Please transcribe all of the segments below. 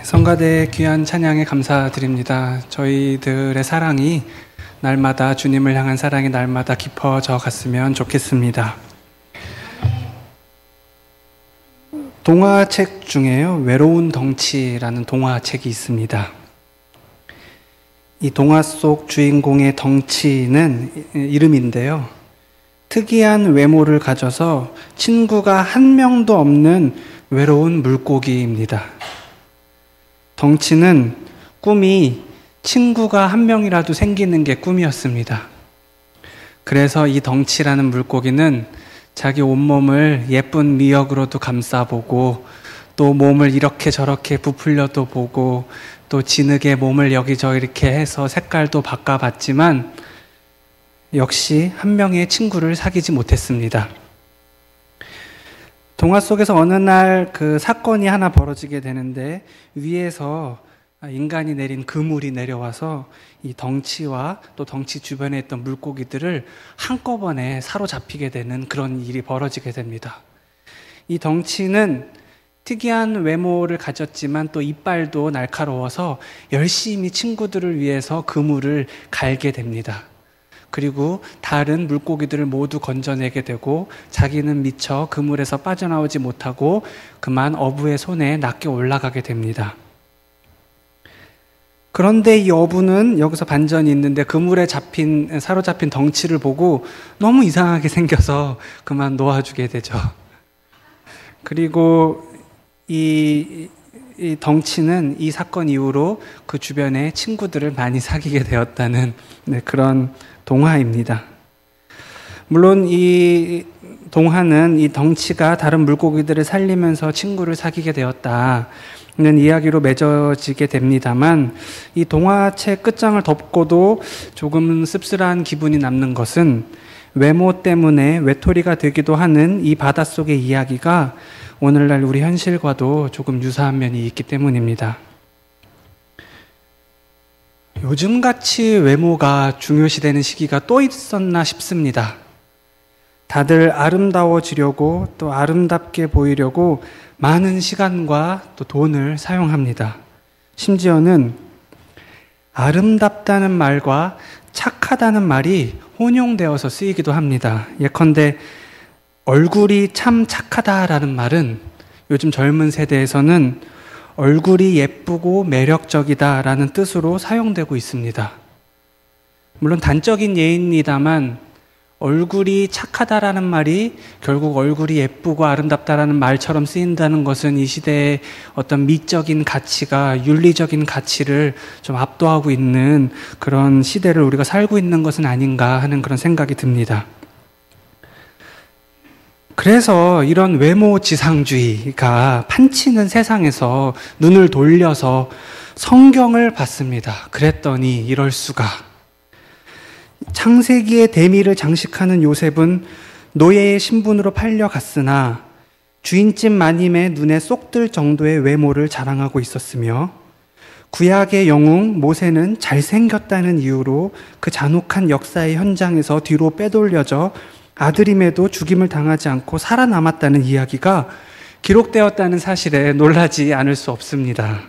성가대 귀한 찬양에 감사드립니다. 저희들의 사랑이 날마다 주님을 향한 사랑이 날마다 깊어져 갔으면 좋겠습니다. 동화책 중에요, 외로운 덩치라는 동화책이 있습니다. 이 동화 속 주인공의 덩치는 이름인데요, 특이한 외모를 가져서 친구가 한 명도 없는 외로운 물고기입니다. 덩치는 꿈이 친구가 한 명이라도 생기는 게 꿈이었습니다. 그래서 이 덩치라는 물고기는 자기 온몸을 예쁜 미역으로도 감싸보고, 또 몸을 이렇게 저렇게 부풀려도 보고, 또 진흙에 몸을 여기저기 이렇게 해서 색깔도 바꿔봤지만 역시 한 명의 친구를 사귀지 못했습니다. 동화 속에서 어느 날 그 사건이 하나 벌어지게 되는데, 위에서 인간이 내린 그물이 내려와서 이 덩치와 또 덩치 주변에 있던 물고기들을 한꺼번에 사로잡히게 되는 그런 일이 벌어지게 됩니다. 이 덩치는 특이한 외모를 가졌지만 또 이빨도 날카로워서 열심히 친구들을 위해서 그물을 갈게 됩니다. 그리고 다른 물고기들을 모두 건져내게 되고, 자기는 미처 그물에서 빠져나오지 못하고 그만 어부의 손에 낚여 올라가게 됩니다. 그런데 이 어부는 여기서 반전이 있는데, 그물에 사로잡힌 덩치를 보고 너무 이상하게 생겨서 그만 놓아주게 되죠. 그리고 이 덩치는 이 사건 이후로 그 주변에 친구들을 많이 사귀게 되었다는 그런 동화입니다. 물론 이 동화는 이 덩치가 다른 물고기들을 살리면서 친구를 사귀게 되었다는 이야기로 맺어지게 됩니다만, 이 동화책 끝장을 덮고도 조금 씁쓸한 기분이 남는 것은 외모 때문에 외톨이가 되기도 하는 이 바닷속의 이야기가 오늘날 우리 현실과도 조금 유사한 면이 있기 때문입니다. 요즘같이 외모가 중요시되는 시기가 또 있었나 싶습니다. 다들 아름다워지려고, 또 아름답게 보이려고 많은 시간과 또 돈을 사용합니다. 심지어는 아름답다는 말과 착하다는 말이 혼용되어서 쓰이기도 합니다. 예컨대 얼굴이 참 착하다라는 말은 요즘 젊은 세대에서는 얼굴이 예쁘고 매력적이다라는 뜻으로 사용되고 있습니다. 물론 단적인 예입니다만, 얼굴이 착하다라는 말이 결국 얼굴이 예쁘고 아름답다라는 말처럼 쓰인다는 것은 이 시대의 어떤 미적인 가치가 윤리적인 가치를 좀 압도하고 있는 그런 시대를 우리가 살고 있는 것은 아닌가 하는 그런 생각이 듭니다. 그래서 이런 외모 지상주의가 판치는 세상에서 눈을 돌려서 성경을 봤습니다. 그랬더니 이럴 수가. 창세기의 대미를 장식하는 요셉은 노예의 신분으로 팔려갔으나 주인집 마님의 눈에 쏙 들 정도의 외모를 자랑하고 있었으며, 구약의 영웅 모세는 잘생겼다는 이유로 그 잔혹한 역사의 현장에서 뒤로 빼돌려져 아들임에도 죽임을 당하지 않고 살아남았다는 이야기가 기록되었다는 사실에 놀라지 않을 수 없습니다.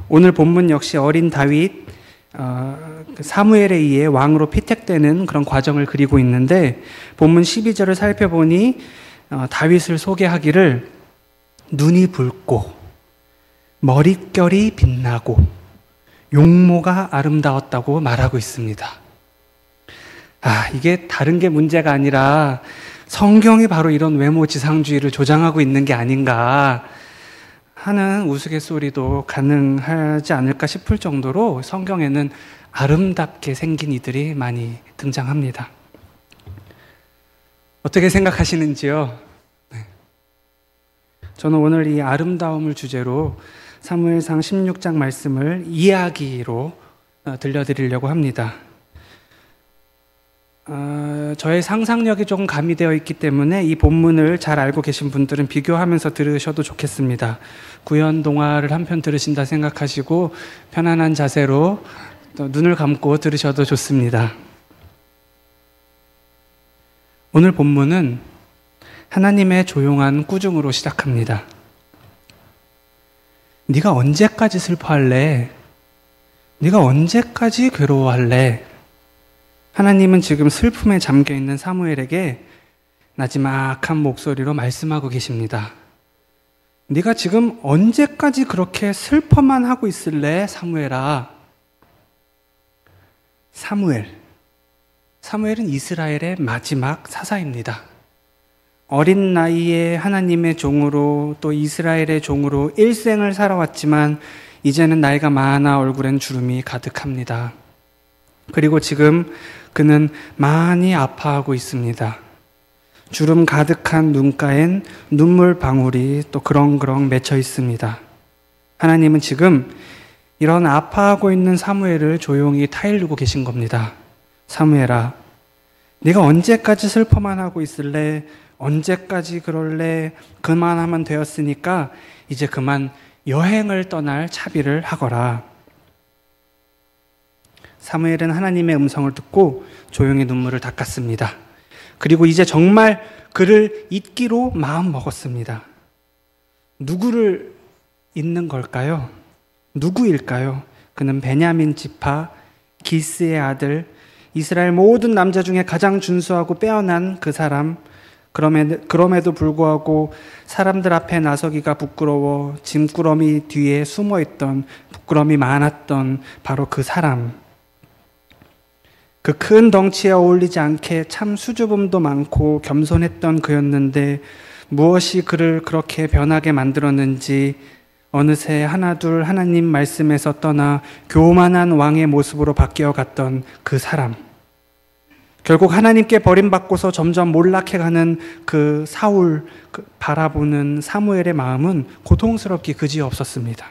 오늘 본문 역시 어린 다윗, 사무엘에 의해 왕으로 피택되는 그런 과정을 그리고 있는데, 본문 12절을 살펴보니 다윗을 소개하기를 눈이 붉고 머릿결이 빛나고 용모가 아름다웠다고 말하고 있습니다. 이게 다른 게 문제가 아니라 성경이 바로 이런 외모 지상주의를 조장하고 있는 게 아닌가 하는 우스갯소리도 가능하지 않을까 싶을 정도로 성경에는 아름답게 생긴 이들이 많이 등장합니다. 어떻게 생각하시는지요? 네. 저는 오늘 이 아름다움을 주제로 사무엘상 16장 말씀을 이야기로 들려드리려고 합니다. 저의 상상력이 조금 가미되어 있기 때문에 이 본문을 잘 알고 계신 분들은 비교하면서 들으셔도 좋겠습니다. 구연 동화를 한 편 들으신다 생각하시고 편안한 자세로 또 눈을 감고 들으셔도 좋습니다. 오늘 본문은 하나님의 조용한 꾸중으로 시작합니다. 네가 언제까지 슬퍼할래? 네가 언제까지 괴로워할래? 하나님은 지금 슬픔에 잠겨있는 사무엘에게 나지막한 목소리로 말씀하고 계십니다. 네가 지금 언제까지 그렇게 슬퍼만 하고 있을래? 사무엘아. 사무엘은 이스라엘의 마지막 사사입니다. 어린 나이에 하나님의 종으로 또 이스라엘의 종으로 일생을 살아왔지만 이제는 나이가 많아 얼굴엔 주름이 가득합니다. 그리고 지금 그는 많이 아파하고 있습니다. 주름 가득한 눈가엔 눈물 방울이 또 그렁그렁 맺혀 있습니다. 하나님은 지금 이런 아파하고 있는 사무엘을 조용히 타일르고 계신 겁니다. 사무엘아, 네가 언제까지 슬퍼만 하고 있을래? 언제까지 그럴래? 그만하면 되었으니까 이제 그만 여행을 떠날 차비를 하거라. 사무엘은 하나님의 음성을 듣고 조용히 눈물을 닦았습니다. 그리고 이제 정말 그를 잊기로 마음 먹었습니다. 누구를 잊는 걸까요? 누구일까요? 그는 베냐민 지파 기스의 아들, 이스라엘 모든 남자 중에 가장 준수하고 빼어난 그 사람, 그럼에도 불구하고 사람들 앞에 나서기가 부끄러워 짐꾸러미 뒤에 숨어있던, 부끄러움이 많았던 바로 그 사람. 그 큰 덩치에 어울리지 않게 참 수줍음도 많고 겸손했던 그였는데 무엇이 그를 그렇게 변하게 만들었는지 어느새 하나둘 하나님 말씀에서 떠나 교만한 왕의 모습으로 바뀌어갔던 그 사람. 결국 하나님께 버림받고서 점점 몰락해가는 그 사울, 바라보는 사무엘의 마음은 고통스럽기 그지없었습니다.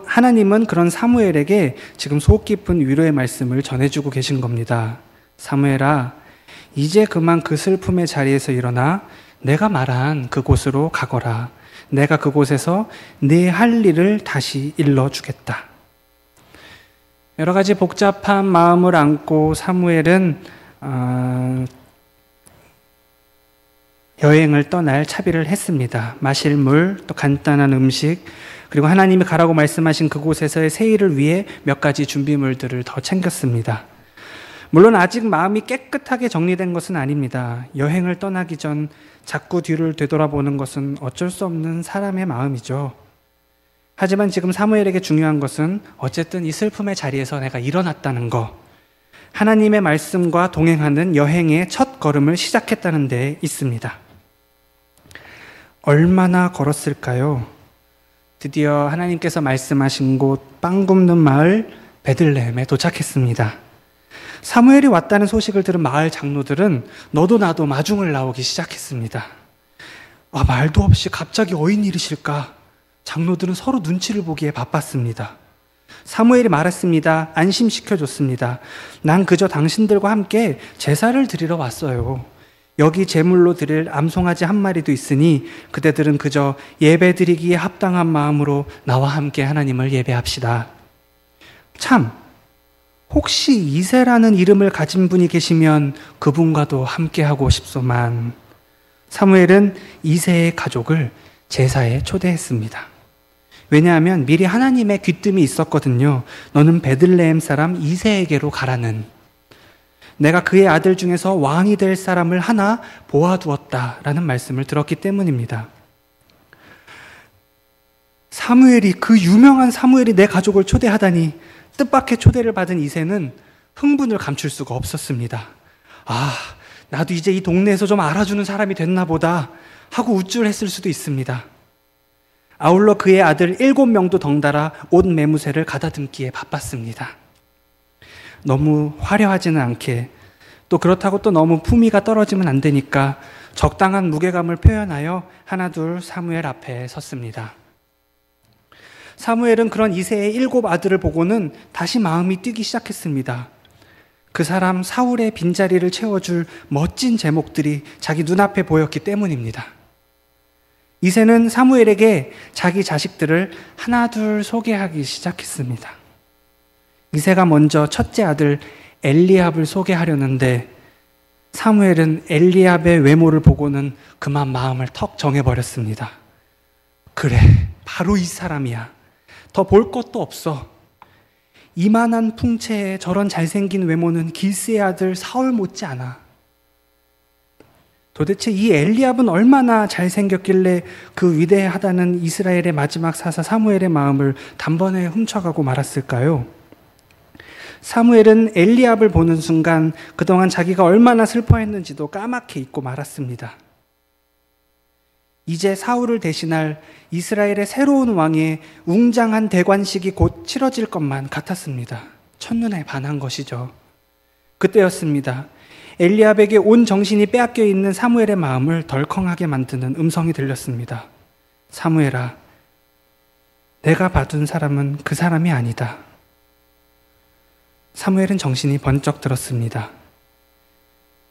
하나님은 그런 사무엘에게 지금 속 깊은 위로의 말씀을 전해주고 계신 겁니다. 사무엘아, 이제 그만 그 슬픔의 자리에서 일어나 내가 말한 그곳으로 가거라. 내가 그곳에서 네 할 일을 다시 일러주겠다. 여러 가지 복잡한 마음을 안고 사무엘은 여행을 떠날 차비를 했습니다. 마실 물, 또 간단한 음식, 그리고 하나님이 가라고 말씀하신 그곳에서의 세일을 위해 몇 가지 준비물들을 더 챙겼습니다. 물론 아직 마음이 깨끗하게 정리된 것은 아닙니다. 여행을 떠나기 전 자꾸 뒤를 되돌아보는 것은 어쩔 수 없는 사람의 마음이죠. 하지만 지금 사무엘에게 중요한 것은 어쨌든 이 슬픔의 자리에서 내가 일어났다는 것, 하나님의 말씀과 동행하는 여행의 첫 걸음을 시작했다는 데 있습니다. 얼마나 걸었을까요? 드디어 하나님께서 말씀하신 곳 빵 굽는 마을 베들레헴에 도착했습니다. 사무엘이 왔다는 소식을 들은 마을 장로들은 너도 나도 마중을 나오기 시작했습니다. 말도 없이 갑자기 어인 일이실까? 장로들은 서로 눈치를 보기에 바빴습니다. 사무엘이 말했습니다. 안심시켜줬습니다. 난 그저 당신들과 함께 제사를 드리러 왔어요. 여기 제물로 드릴 암송아지 한 마리도 있으니 그대들은 그저 예배드리기에 합당한 마음으로 나와 함께 하나님을 예배합시다. 참, 혹시 이새라는 이름을 가진 분이 계시면 그분과도 함께하고 싶소만. 사무엘은 이새의 가족을 제사에 초대했습니다. 왜냐하면 미리 하나님의 귀뜸이 있었거든요. 너는 베들레헴 사람 이새에게로 가라는. 내가 그의 아들 중에서 왕이 될 사람을 하나 보아두었다라는 말씀을 들었기 때문입니다. 그 유명한 사무엘이 내 가족을 초대하다니, 뜻밖의 초대를 받은 이새는 흥분을 감출 수가 없었습니다. 나도 이제 이 동네에서 좀 알아주는 사람이 됐나 보다 하고 우쭐했을 수도 있습니다. 아울러 그의 아들 7명도 덩달아 옷 매무새를 가다듬기에 바빴습니다. 너무 화려하지는 않게, 또 그렇다고 또 너무 품위가 떨어지면 안 되니까 적당한 무게감을 표현하여 하나둘 사무엘 앞에 섰습니다. 사무엘은 그런 이새의 7 아들을 보고는 다시 마음이 뛰기 시작했습니다. 그 사람 사울의 빈자리를 채워줄 멋진 제목들이 자기 눈앞에 보였기 때문입니다. 이새는 사무엘에게 자기 자식들을 하나둘 소개하기 시작했습니다. 이새가 먼저 첫째 아들 엘리압을 소개하려는데 사무엘은 엘리압의 외모를 보고는 그만 마음을 턱 정해버렸습니다. 그래, 바로 이 사람이야. 더 볼 것도 없어. 이만한 풍채에 저런 잘생긴 외모는 길스의 아들 사울 못지않아. 도대체 이 엘리압은 얼마나 잘생겼길래 그 위대하다는 이스라엘의 마지막 사사 사무엘의 마음을 단번에 훔쳐가고 말았을까요? 사무엘은 엘리압을 보는 순간 그동안 자기가 얼마나 슬퍼했는지도 까맣게 잊고 말았습니다. 이제 사울을 대신할 이스라엘의 새로운 왕의 웅장한 대관식이 곧 치러질 것만 같았습니다. 첫눈에 반한 것이죠. 그때였습니다. 엘리압에게 온 정신이 빼앗겨 있는 사무엘의 마음을 덜컹하게 만드는 음성이 들렸습니다. 사무엘아, 내가 봐둔 사람은 그 사람이 아니다. 사무엘은 정신이 번쩍 들었습니다.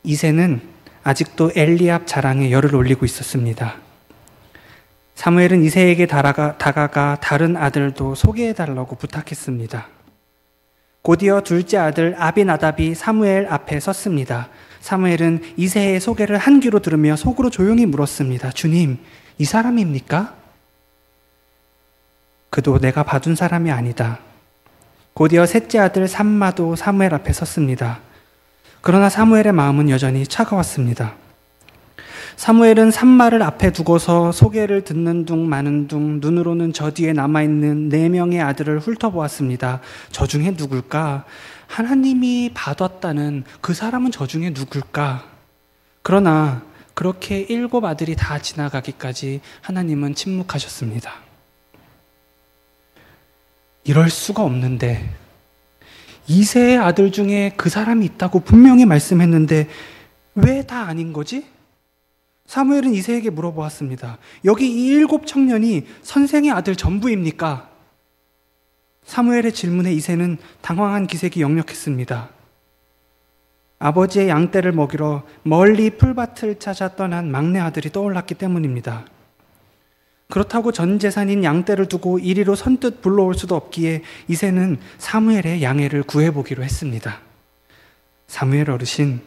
이새는 아직도 엘리압 자랑에 열을 올리고 있었습니다. 사무엘은 이새에게 다가가 다른 아들도 소개해달라고 부탁했습니다. 곧이어 둘째 아들 아비나답이 사무엘 앞에 섰습니다. 사무엘은 이새의 소개를 한 귀로 들으며 속으로 조용히 물었습니다. 주님, 이 사람입니까? 그도 내가 봐둔 사람이 아니다. 곧이어 셋째 아들 삼마도 사무엘 앞에 섰습니다. 그러나 사무엘의 마음은 여전히 차가웠습니다. 사무엘은 삼마를 앞에 두고서 소개를 듣는 둥 마는 둥 눈으로는 저 뒤에 남아있는 4명의 아들을 훑어보았습니다. 저 중에 누굴까? 하나님이 받았다는 그 사람은 저 중에 누굴까? 그러나 그렇게 7 아들이 다 지나가기까지 하나님은 침묵하셨습니다. 이럴 수가 없는데, 이새의 아들 중에 그 사람이 있다고 분명히 말씀했는데 왜 다 아닌 거지? 사무엘은 이새에게 물어보았습니다. 여기 이 7 청년이 선생의 아들 전부입니까? 사무엘의 질문에 이새는 당황한 기색이 역력했습니다. 아버지의 양떼를 먹이러 멀리 풀밭을 찾아 떠난 막내 아들이 떠올랐기 때문입니다. 그렇다고 전 재산인 양떼를 두고 이리로 선뜻 불러올 수도 없기에 이새는 사무엘의 양해를 구해보기로 했습니다. 사무엘 어르신,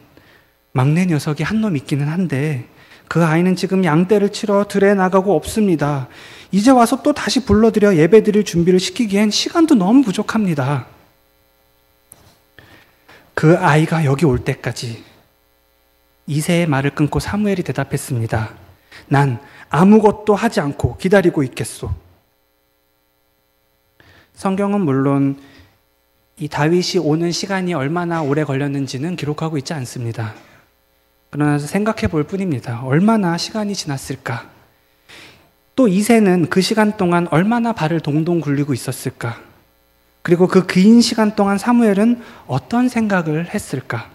막내 녀석이 한 놈 있기는 한데 그 아이는 지금 양떼를 치러 들에 나가고 없습니다. 이제 와서 또 다시 불러들여 예배드릴 준비를 시키기엔 시간도 너무 부족합니다. 그 아이가 여기 올 때까지. 이새의 말을 끊고 사무엘이 대답했습니다. 난 아무것도 하지 않고 기다리고 있겠소. 성경은 물론 이 다윗이 오는 시간이 얼마나 오래 걸렸는지는 기록하고 있지 않습니다. 그러나 생각해 볼 뿐입니다. 얼마나 시간이 지났을까? 또 이새는 그 시간 동안 얼마나 발을 동동 굴리고 있었을까? 그리고 그 긴 시간 동안 사무엘은 어떤 생각을 했을까?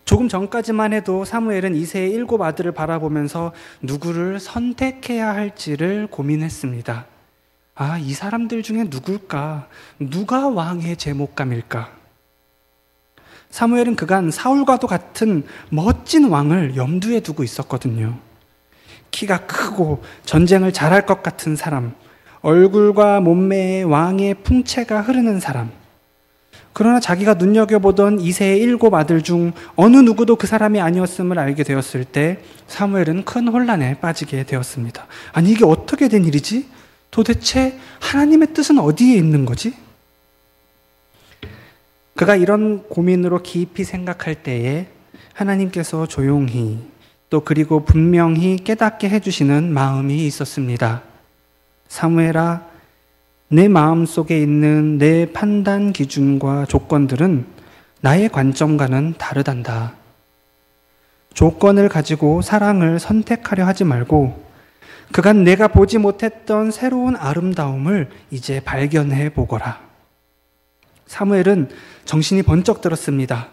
조금 전까지만 해도 사무엘은 이새의 7 아들을 바라보면서 누구를 선택해야 할지를 고민했습니다. 아, 이 사람들 중에 누굴까? 누가 왕의 제목감일까? 사무엘은 그간 사울과도 같은 멋진 왕을 염두에 두고 있었거든요. 키가 크고 전쟁을 잘할 것 같은 사람, 얼굴과 몸매에 왕의 풍채가 흐르는 사람. 그러나 자기가 눈여겨보던 이새의 7 아들 중 어느 누구도 그 사람이 아니었음을 알게 되었을 때 사무엘은 큰 혼란에 빠지게 되었습니다. 아니, 이게 어떻게 된 일이지? 도대체 하나님의 뜻은 어디에 있는 거지? 그가 이런 고민으로 깊이 생각할 때에 하나님께서 조용히 또 그리고 분명히 깨닫게 해주시는 마음이 있었습니다. 사무엘아, 내 마음속에 있는 내 판단 기준과 조건들은 나의 관점과는 다르단다. 조건을 가지고 사랑을 선택하려 하지 말고 그간 내가 보지 못했던 새로운 아름다움을 이제 발견해 보거라. 사무엘은 정신이 번쩍 들었습니다.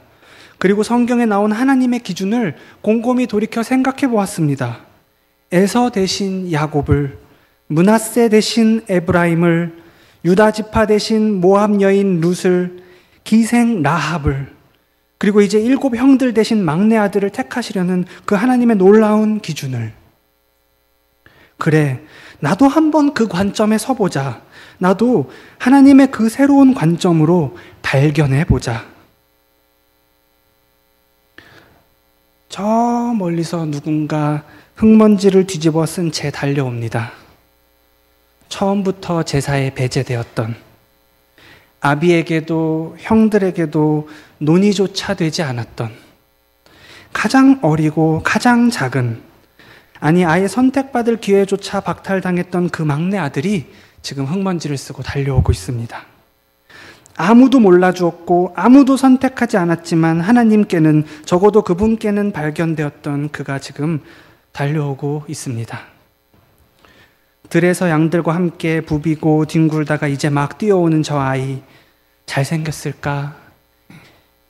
그리고 성경에 나온 하나님의 기준을 곰곰이 돌이켜 생각해 보았습니다. 에서 대신 야곱을, 므낫세 대신 에브라임을, 유다 지파 대신 모압 여인 룻을, 기생 라합을, 그리고 이제 7 형들 대신 막내 아들을 택하시려는 그 하나님의 놀라운 기준을. 그래, 나도 한번 그 관점에 서보자. 나도 하나님의 그 새로운 관점으로 발견해보자. 저 멀리서 누군가 흙먼지를 뒤집어 쓴 채 달려옵니다. 처음부터 제사에 배제되었던, 아비에게도 형들에게도 논의조차 되지 않았던, 가장 어리고 가장 작은, 아니 아예 선택받을 기회조차 박탈당했던 그 막내 아들이 지금 흙먼지를 쓰고 달려오고 있습니다. 아무도 몰라주었고 아무도 선택하지 않았지만 하나님께는, 적어도 그분께는 발견되었던 그가 지금 달려오고 있습니다. 들에서 양들과 함께 부비고 뒹굴다가 이제 막 뛰어오는 저 아이, 잘생겼을까?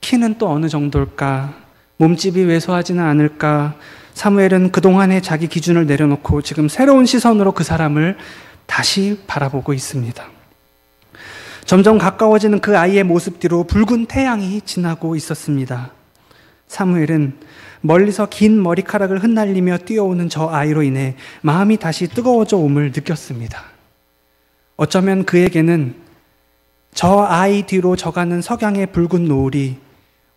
키는 또 어느 정도일까? 몸집이 왜소하지는 않을까? 사무엘은 그동안의 자기 기준을 내려놓고 지금 새로운 시선으로 그 사람을 다시 바라보고 있습니다. 점점 가까워지는 그 아이의 모습 뒤로 붉은 태양이 지나고 있었습니다. 사무엘은 멀리서 긴 머리카락을 흩날리며 뛰어오는 저 아이로 인해 마음이 다시 뜨거워져 옴을 느꼈습니다. 어쩌면 그에게는 저 아이 뒤로 져가는 석양의 붉은 노을이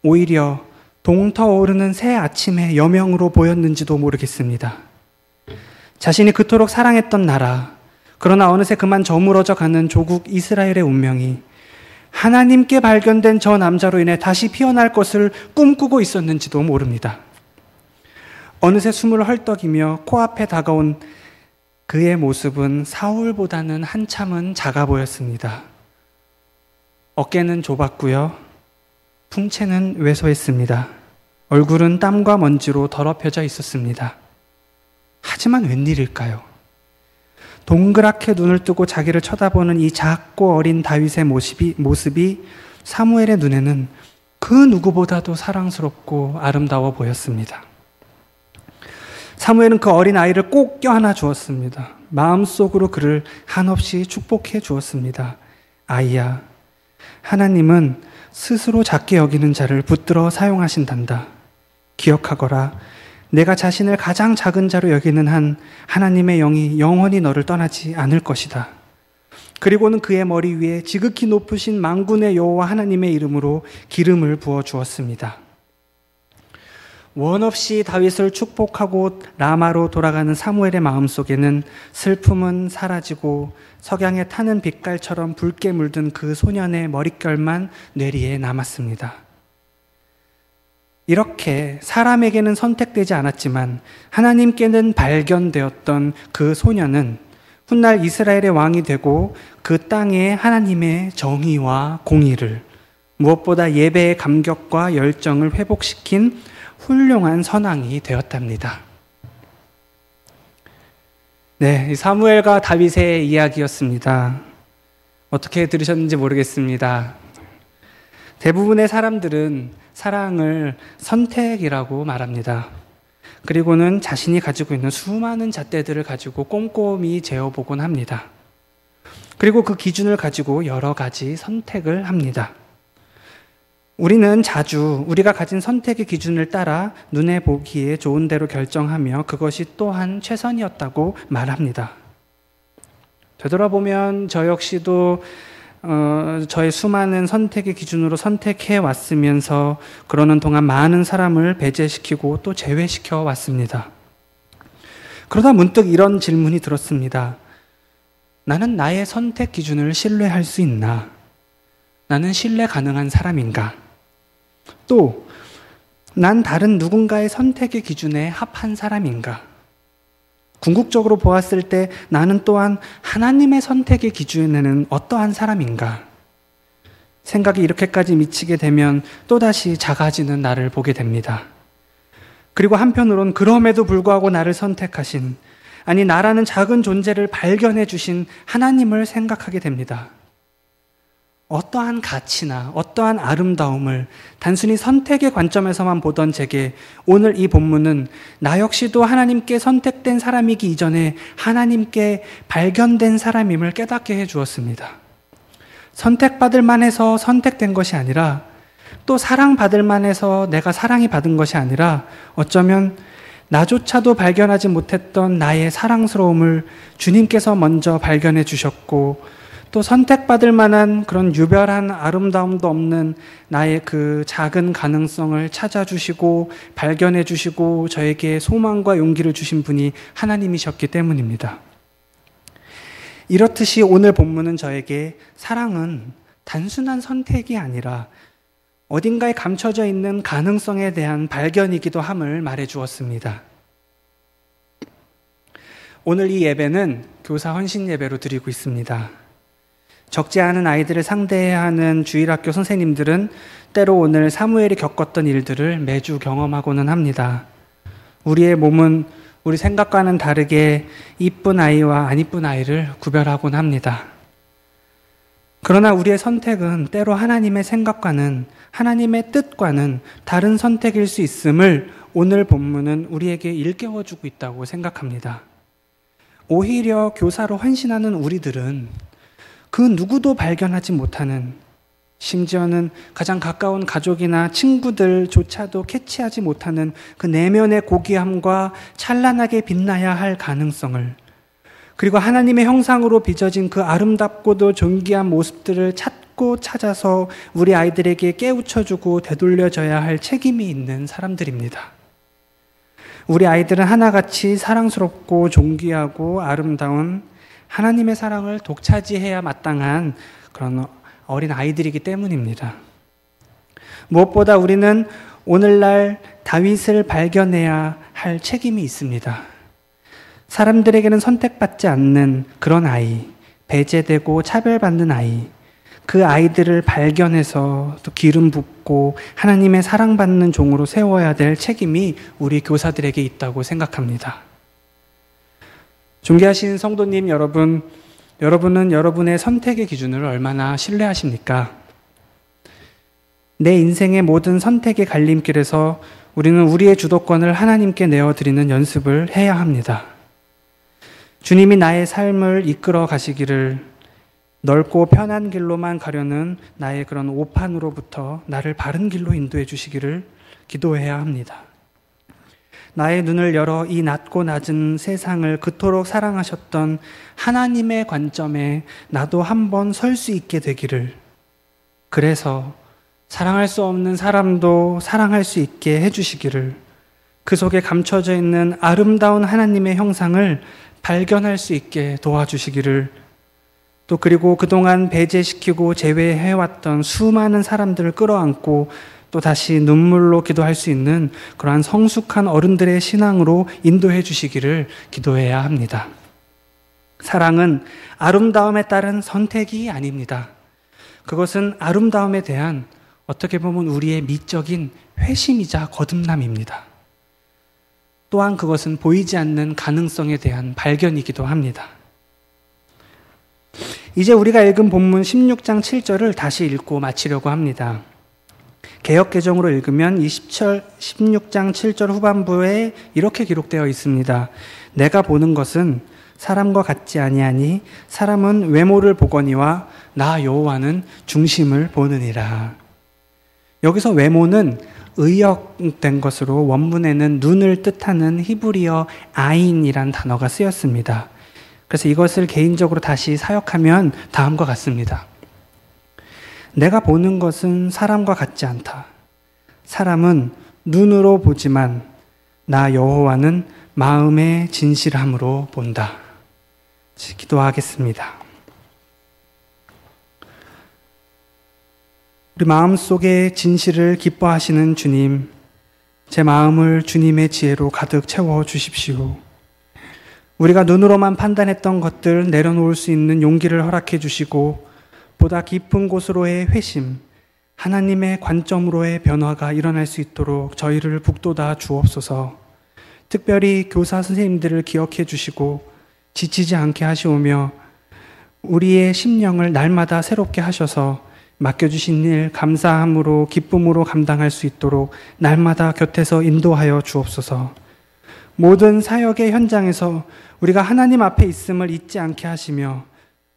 오히려 동터오르는 새 아침의 여명으로 보였는지도 모르겠습니다. 자신이 그토록 사랑했던 나라, 그러나 어느새 그만 저물어져 가는 조국 이스라엘의 운명이 하나님께 발견된 저 남자로 인해 다시 피어날 것을 꿈꾸고 있었는지도 모릅니다. 어느새 숨을 헐떡이며 코앞에 다가온 그의 모습은 사울보다는 한참은 작아 보였습니다. 어깨는 좁았고요. 풍채는 왜소했습니다. 얼굴은 땀과 먼지로 더럽혀져 있었습니다. 하지만 웬일일까요? 동그랗게 눈을 뜨고 자기를 쳐다보는 이 작고 어린 다윗의 모습이 사무엘의 눈에는 그 누구보다도 사랑스럽고 아름다워 보였습니다. 사무엘은 그 어린 아이를 꼭 껴안아 주었습니다. 마음속으로 그를 한없이 축복해 주었습니다. 아이야, 하나님은 스스로 작게 여기는 자를 붙들어 사용하신단다. 기억하거라. 내가 자신을 가장 작은 자로 여기는 한 하나님의 영이 영원히 너를 떠나지 않을 것이다. 그리고는 그의 머리 위에 지극히 높으신 만군의 여호와 하나님의 이름으로 기름을 부어 주었습니다. 원 없이 다윗을 축복하고 라마로 돌아가는 사무엘의 마음속에는 슬픔은 사라지고 석양에 타는 빛깔처럼 붉게 물든 그 소년의 머릿결만 뇌리에 남았습니다. 이렇게 사람에게는 선택되지 않았지만 하나님께는 발견되었던 그 소년은 훗날 이스라엘의 왕이 되고 그 땅에 하나님의 정의와 공의를, 무엇보다 예배의 감격과 열정을 회복시킨 훌륭한 선왕이 되었답니다. 네, 사무엘과 다윗의 이야기였습니다. 어떻게 들으셨는지 모르겠습니다. 대부분의 사람들은 사랑을 선택이라고 말합니다. 그리고는 자신이 가지고 있는 수많은 잣대들을 가지고 꼼꼼히 재어보곤 합니다. 그리고 그 기준을 가지고 여러 가지 선택을 합니다. 우리는 자주 우리가 가진 선택의 기준을 따라 눈에 보기에 좋은 대로 결정하며 그것이 또한 최선이었다고 말합니다. 되돌아보면 저 역시도 저의 수많은 선택의 기준으로 선택해 왔으면서 그러는 동안 많은 사람을 배제시키고 또 제외시켜 왔습니다. 그러다 문득 이런 질문이 들었습니다. 나는 나의 선택 기준을 신뢰할 수 있나? 나는 신뢰 가능한 사람인가? 또, 난 다른 누군가의 선택의 기준에 합한 사람인가? 궁극적으로 보았을 때 나는 또한 하나님의 선택의 기준에는 어떠한 사람인가? 생각이 이렇게까지 미치게 되면 또다시 작아지는 나를 보게 됩니다. 그리고 한편으론 그럼에도 불구하고 나를 선택하신, 아니 나라는 작은 존재를 발견해 주신 하나님을 생각하게 됩니다. 어떠한 가치나 어떠한 아름다움을 단순히 선택의 관점에서만 보던 제게 오늘 이 본문은 나 역시도 하나님께 선택된 사람이기 이전에 하나님께 발견된 사람임을 깨닫게 해 주었습니다. 선택받을 만해서 선택된 것이 아니라 또 사랑받을 만해서 내가 사랑이 받은 것이 아니라 어쩌면 나조차도 발견하지 못했던 나의 사랑스러움을 주님께서 먼저 발견해 주셨고 또 선택받을 만한 그런 유별한 아름다움도 없는 나의 그 작은 가능성을 찾아주시고 발견해 주시고 저에게 소망과 용기를 주신 분이 하나님이셨기 때문입니다. 이렇듯이 오늘 본문은 저에게 사랑은 단순한 선택이 아니라 어딘가에 감춰져 있는 가능성에 대한 발견이기도 함을 말해 주었습니다. 오늘 이 예배는 교사 헌신 예배로 드리고 있습니다. 적지 않은 아이들을 상대해야 하는 주일학교 선생님들은 때로 오늘 사무엘이 겪었던 일들을 매주 경험하고는 합니다. 우리의 몸은 우리 생각과는 다르게 이쁜 아이와 안 이쁜 아이를 구별하곤 합니다. 그러나 우리의 선택은 때로 하나님의 생각과는, 하나님의 뜻과는 다른 선택일 수 있음을 오늘 본문은 우리에게 일깨워주고 있다고 생각합니다. 오히려 교사로 헌신하는 우리들은 그 누구도 발견하지 못하는, 심지어는 가장 가까운 가족이나 친구들조차도 캐치하지 못하는 그 내면의 고귀함과 찬란하게 빛나야 할 가능성을, 그리고 하나님의 형상으로 빚어진 그 아름답고도 존귀한 모습들을 찾고 찾아서 우리 아이들에게 깨우쳐주고 되돌려줘야 할 책임이 있는 사람들입니다. 우리 아이들은 하나같이 사랑스럽고 존귀하고 아름다운 하나님의 사랑을 독차지해야 마땅한 그런 어린 아이들이기 때문입니다. 무엇보다 우리는 오늘날 다윗을 발견해야 할 책임이 있습니다. 사람들에게는 선택받지 않는 그런 아이, 배제되고 차별받는 아이, 그 아이들을 발견해서 또 기름 붓고 하나님의 사랑받는 종으로 세워야 될 책임이 우리 교사들에게 있다고 생각합니다. 존귀하신 성도님 여러분, 여러분은 여러분의 선택의 기준을 얼마나 신뢰하십니까? 내 인생의 모든 선택의 갈림길에서 우리는 우리의 주도권을 하나님께 내어드리는 연습을 해야 합니다. 주님이 나의 삶을 이끌어 가시기를, 넓고 편한 길로만 가려는 나의 그런 오판으로부터 나를 바른 길로 인도해 주시기를 기도해야 합니다. 나의 눈을 열어 이 낮고 낮은 세상을 그토록 사랑하셨던 하나님의 관점에 나도 한번 설 수 있게 되기를, 그래서 사랑할 수 없는 사람도 사랑할 수 있게 해주시기를, 그 속에 감춰져 있는 아름다운 하나님의 형상을 발견할 수 있게 도와주시기를, 또 그리고 그동안 배제시키고 제외해왔던 수많은 사람들을 끌어안고 또 다시 눈물로 기도할 수 있는 그러한 성숙한 어른들의 신앙으로 인도해 주시기를 기도해야 합니다. 사랑은 아름다움에 따른 선택이 아닙니다. 그것은 아름다움에 대한 어떻게 보면 우리의 미적인 회심이자 거듭남입니다. 또한 그것은 보이지 않는 가능성에 대한 발견이기도 합니다. 이제 우리가 읽은 본문 16장 7절을 다시 읽고 마치려고 합니다. 개역개정으로 읽으면 16장 7절 후반부에 이렇게 기록되어 있습니다. 내가 보는 것은 사람과 같지 아니하니 사람은 외모를 보거니와 나 여호와는 중심을 보느니라. 여기서 외모는 의역된 것으로 원문에는 눈을 뜻하는 히브리어 아인이란 단어가 쓰였습니다. 그래서 이것을 개인적으로 다시 사역하면 다음과 같습니다. 내가 보는 것은 사람과 같지 않다. 사람은 눈으로 보지만 나 여호와는 마음의 진실함으로 본다. 기도하겠습니다. 우리 마음속의 진실을 기뻐하시는 주님, 제 마음을 주님의 지혜로 가득 채워 주십시오. 우리가 눈으로만 판단했던 것들 내려놓을 수 있는 용기를 허락해 주시고 보다 깊은 곳으로의 회심, 하나님의 관점으로의 변화가 일어날 수 있도록 저희를 북돋아 주옵소서. 특별히 교사 선생님들을 기억해 주시고 지치지 않게 하시오며 우리의 심령을 날마다 새롭게 하셔서 맡겨주신 일 감사함으로 기쁨으로 감당할 수 있도록 날마다 곁에서 인도하여 주옵소서. 모든 사역의 현장에서 우리가 하나님 앞에 있음을 잊지 않게 하시며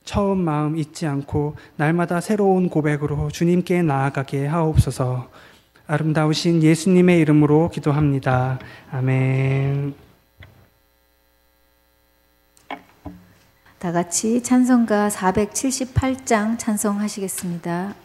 처음 마음 잊지 않고 날마다 새로운 고백으로 주님께 나아가게 하옵소서. 아름다우신 예수님의 이름으로 기도합니다. 아멘. 다 같이 찬송가 478장 찬송하시겠습니다.